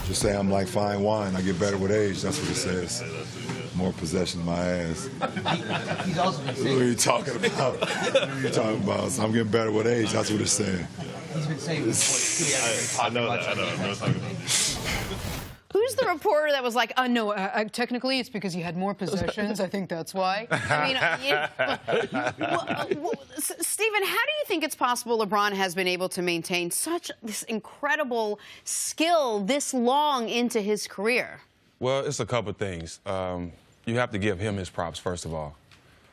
Just say I'm like fine wine. I get better with age. That's what it says. More possession in my ass. He's also been saying. What are you talking about? What are you talking about? So I'm getting better with age. That's what it's saying. He's been saying. I know that. I know. Who's the reporter that was like, no, technically it's because you had more possessions. I think that's why. I mean, Stephen, how do you think it's possible LeBron has been able to maintain such this incredible skill this long into his career? Well, it's a couple things. You have to give him his props, first of all.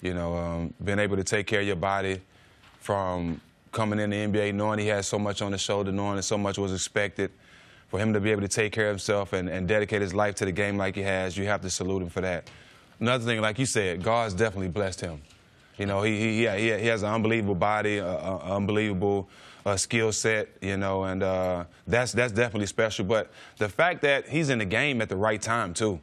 You know, being able to take care of your body from coming in the NBA, knowing he had so much on his shoulder, knowing that so much was expected. For him to be able to take care of himself and dedicate his life to the game like he has, you have to salute him for that. Another thing, like you said, God's definitely blessed him. You know, he has an unbelievable body, unbelievable skill set, you know, and that's definitely special. But the fact that he's in the game at the right time, too.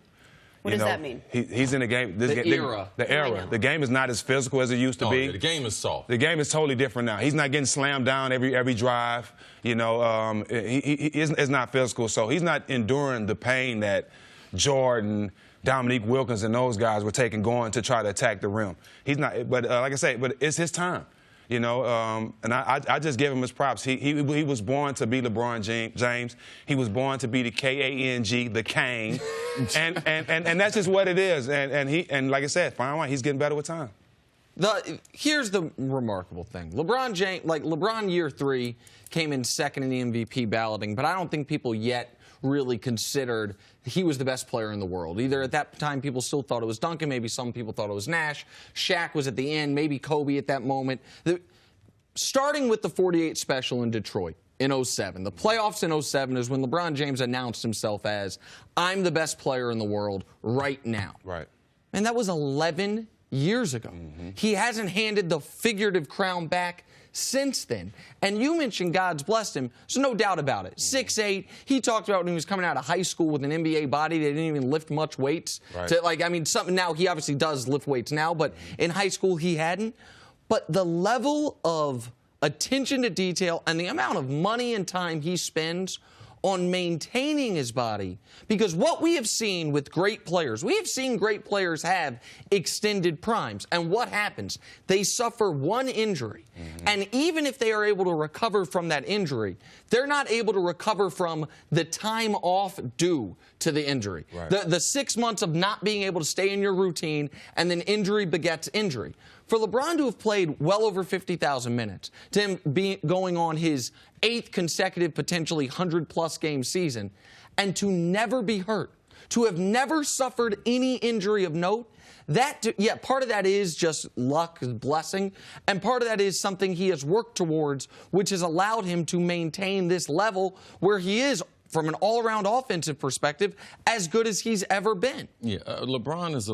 What does that mean? He's in the game. The era. The game is not as physical as it used to be. Yeah, the game is soft. The game is totally different now. He's not getting slammed down every drive. You know, it's not physical, so he's not enduring the pain that Jordan, Dominique Wilkins, and those guys were taking going to try to attack the rim. He's not. But like I say, but it's his time. You know, and I just give him his props. He was born to be LeBron James. He was born to be the K-A-N-G, the Kang, and that's just what it is. And like I said, fine wine, he's getting better with time. Here's the remarkable thing: LeBron James, like LeBron year 3, came in second in the MVP balloting, but I don't think people yet really considered he was the best player in the world. Either at that time people still thought it was Duncan, maybe some people thought it was Nash. Shaq was at the end, maybe Kobe at that moment. Starting with the 48 special in Detroit in 07. The playoffs in 07 is when LeBron James announced himself as, I'm the best player in the world right now. Right. And that was 11 years ago. He hasn't handed the figurative crown back since then. And you mentioned God's blessed him, so no doubt about it. 6'8", he talked about when he was coming out of high school with an NBA body, they didn't even lift much weights. Right. Something now, he obviously does lift weights now, but in high school he hadn't. But the level of attention to detail and the amount of money and time he spends on maintaining his body, because what we have seen with great players, we have seen great players have extended primes, and what happens? They suffer one injury, and even if they are able to recover from that injury, they're not able to recover from the time off due to the injury. Right. The 6 months of not being able to stay in your routine, and then injury begets injury. For LeBron to have played well over 50,000 minutes, to him going on his 8th consecutive, potentially 100-plus game season, and to never be hurt, to have never suffered any injury of note, part of that is just luck, blessing, and part of that is something he has worked towards, which has allowed him to maintain this level where he is, from an all-around offensive perspective, as good as he's ever been. Yeah, LeBron is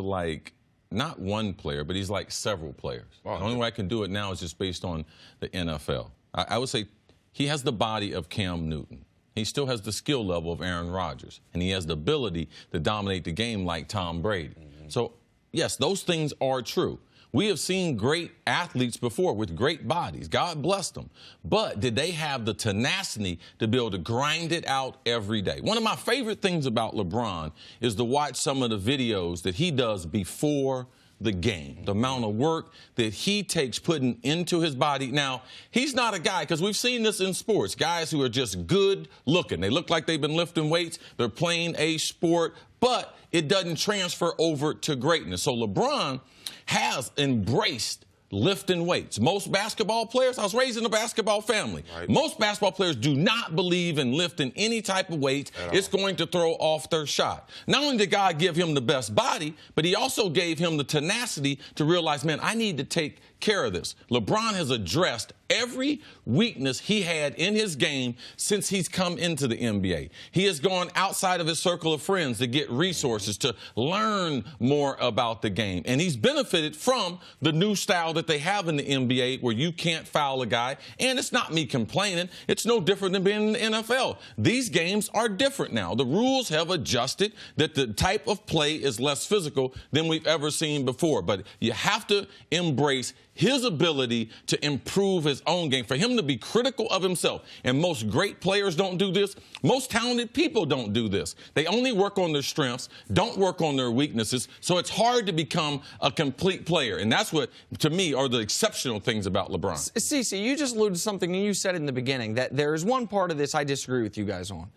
not one player, but he's like several players. Wow. The only way I can do it now is just based on the NFL. I would say he has the body of Cam Newton. He still has the skill level of Aaron Rodgers, and he has the ability to dominate the game like Tom Brady. So, yes, those things are true. We have seen great athletes before with great bodies. God bless them. But did they have the tenacity to be able to grind it out every day? One of my favorite things about LeBron is to watch some of the videos that he does before the game, the amount of work that he takes putting into his body. Now, he's not a guy, because we've seen this in sports, guys who are just good looking. They look like they've been lifting weights. They're playing a sport, but it doesn't transfer over to greatness. So LeBron has embraced lifting weights. Most basketball players, I was raised in a basketball family. Right. Most basketball players do not believe in lifting any type of weights. It's going to throw off their shot. Not only did God give him the best body, but he also gave him the tenacity to realize, man, I need to take care of this. LeBron has addressed every weakness he had in his game since he's come into the NBA. He has gone outside of his circle of friends to get resources, to learn more about the game. And he's benefited from the new style that they have in the NBA, where you can't foul a guy. And it's not me complaining. It's no different than being in the NFL. These games are different now. The rules have adjusted, that the type of play is less physical than we've ever seen before. But you have to embrace his ability to improve his own game, for him to be critical of himself. And most great players don't do this. Most talented people don't do this. They only work on their strengths, don't work on their weaknesses. So it's hard to become a complete player. And that's what, to me, are the exceptional things about LeBron. Cece, you just alluded to something, and you said in the beginning that there is one part of this I disagree with you guys on.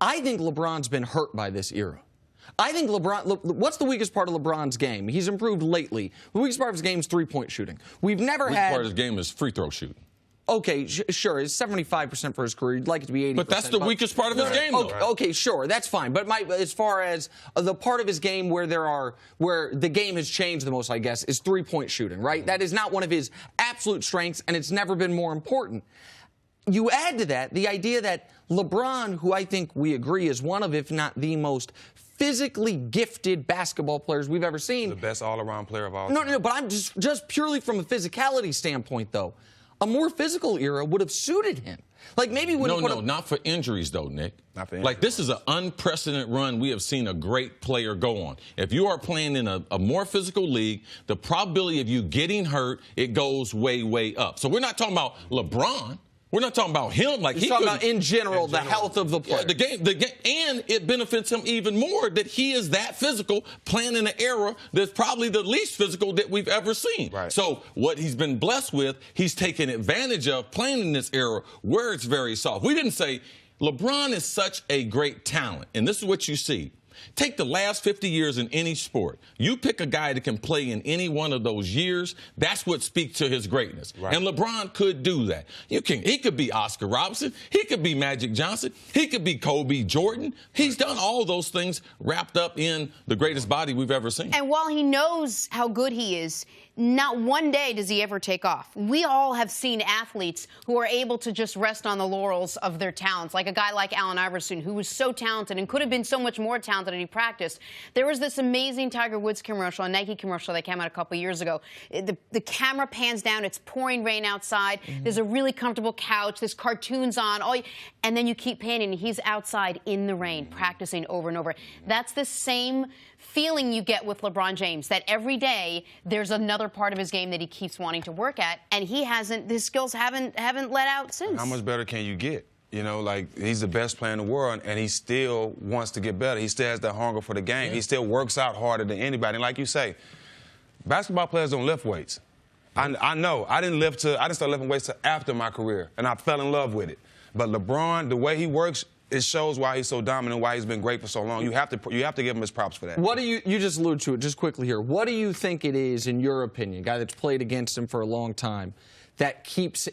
I think LeBron's been hurt by this era. I think what's the weakest part of LeBron's game? He's improved lately. The weakest part of his game is three-point shooting. We've never The weakest part of his game is free throw shooting. Okay, sure. It's 75% for his career. You'd like it to be 80%. But that's the weakest part of his game, though. Okay, sure. That's fine. But as far as the part of his game where the game has changed the most, I guess, is three-point shooting, right? That is not one of his absolute strengths, and it's never been more important. You add to that the idea that LeBron, who I think we agree is one of, if not the most physically gifted basketball players we've ever seen. The best all-around player of all time. No, but I'm just purely from a physicality standpoint, though. A more physical era would have suited him. Like maybe when not for injuries, though, Nick. Not for injuries. Like, this is an unprecedented run we have seen a great player go on. If you are playing in a more physical league, the probability of you getting hurt, it goes way, way up. So we're not talking about LeBron. We're not talking about him. Like, he's talking about in general the health of the player. Yeah, the game, and it benefits him even more that he is that physical, playing in an era that's probably the least physical that we've ever seen. Right. So what he's been blessed with, he's taken advantage of playing in this era where it's very soft. We didn't say LeBron is such a great talent, and this is what you see. Take the last 50 years in any sport. You pick a guy that can play in any one of those years. That's what speaks to his greatness. Right. And LeBron could do that. He could be Oscar Robertson. He could be Magic Johnson. He could be Kobe Jordan. He's done all those things wrapped up in the greatest body we've ever seen. And while he knows how good he is, not one day does he ever take off. We all have seen athletes who are able to just rest on the laurels of their talents, like a guy like Allen Iverson, who was so talented and could have been so much more talented had he practiced. There was this amazing Tiger Woods commercial, a Nike commercial that came out a couple years ago. The camera pans down. It's pouring rain outside. There's a really comfortable couch. There's cartoons on. And then you keep panning, and he's outside in the rain practicing over and over. That's the same feeling you get with LeBron James, that every day there's another part of his game that he keeps wanting to work at, and his skills haven't let out since. How much better can you get? You know, like, he's the best player in the world, and he still wants to get better. He still has that hunger for the game. He still works out harder than anybody. And like you say, basketball players don't lift weights. I know. I didn't start lifting weights till after my career, and I fell in love with it. But LeBron, the way he works, it shows why he's so dominant, why he's been great for so long. You have to give him his props for that. What do you just alluded to it just quickly here. What do you think it is, in your opinion, a guy that's played against him for a long time, that keeps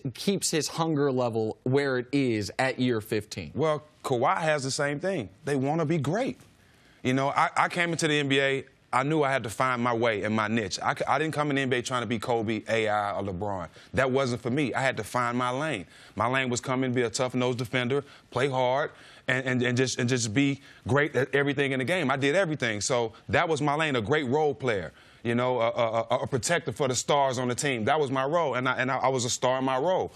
his hunger level where it is at year 15? Well, Kawhi has the same thing. They want to be great. You know, I came into the NBA, I knew I had to find my way and my niche. I didn't come in the NBA trying to be Kobe, AI, or LeBron. That wasn't for me. I had to find my lane. My lane was come in, be a tough-nosed defender, play hard, and just be great at everything in the game. I did everything. So that was my lane, a great role player. You know, a protector for the stars on the team. That was my role, and I was a star in my role.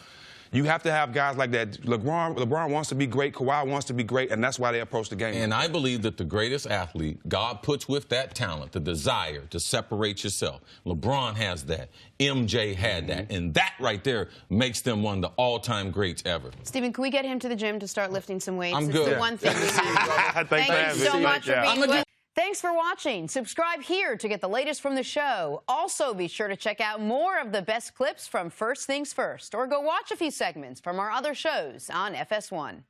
You have to have guys like that. LeBron wants to be great. Kawhi wants to be great, and that's why they approach the game. And I believe that the greatest athlete God puts with that talent, the desire to separate yourself. LeBron has that. MJ had that. And that right there makes them one of the all-time greats ever. Stephen, can we get him to the gym to start lifting some weights? I'm good. It's the one thing we have. Thank you so much for being with us. Thanks for watching. Subscribe here to get the latest from the show. Also, be sure to check out more of the best clips from First Things First, or go watch a few segments from our other shows on FS1.